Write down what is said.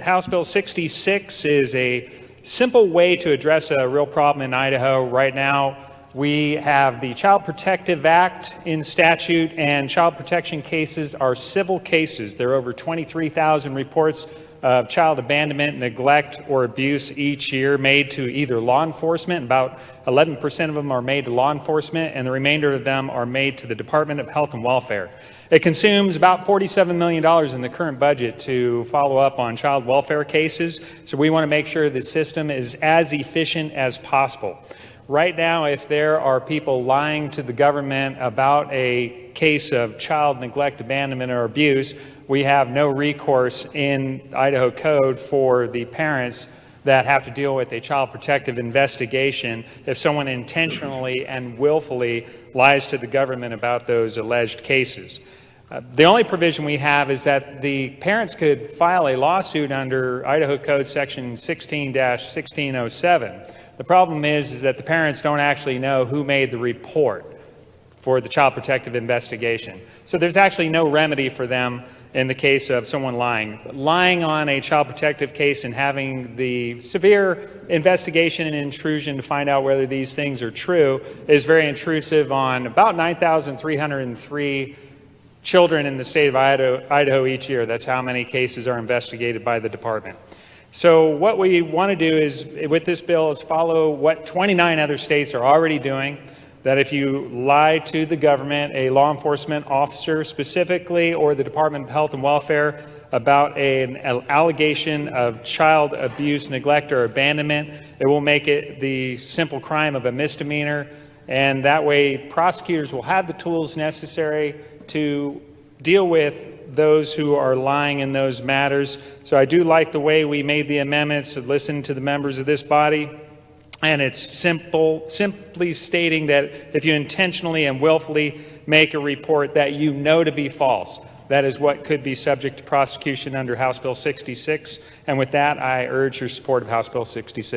House Bill 66 is a simple way to address a real problem in Idaho. Right now, we have the Child Protective Act in statute, and child protection cases are civil cases. There are over 23,000 reports of child abandonment, neglect, or abuse each year made to either law enforcement. About 11% of them are made to law enforcement, and the remainder of them are made to the Department of Health and Welfare. It consumes about $47 million in the current budget to follow up on child welfare cases, so we want to make sure the system is as efficient as possible. Right now, if there are people lying to the government about a case of child neglect, abandonment, or abuse, we have no recourse in Idaho code for the parents that have to deal with a child protective investigation if someone intentionally and willfully lies to the government about those alleged cases. The only provision we have is that the parents could file a lawsuit under Idaho Code Section 16-1607. The problem is that the parents don't actually know who made the report for the child protective investigation. So there's actually no remedy for them in the case of someone lying. Lying on a child protective case and having the severe investigation and intrusion to find out whether these things are true is very intrusive on about 9,303 children in the state of Idaho each year. That's how many cases are investigated by the department. So what we want to do is, with this bill, is follow what 29 other states are already doing, that if you lie to the government, a law enforcement officer specifically, or the Department of Health and Welfare about an allegation of child abuse, neglect, or abandonment, it will make it the simple crime of a misdemeanor, and that way prosecutors will have the tools necessary to deal with those who are lying in those matters. So I do like the way we made the amendments to listen to the members of this body. And it's simply stating that if you intentionally and willfully make a report that you know to be false, that is what could be subject to prosecution under House Bill 66. And with that, I urge your support of House Bill 66.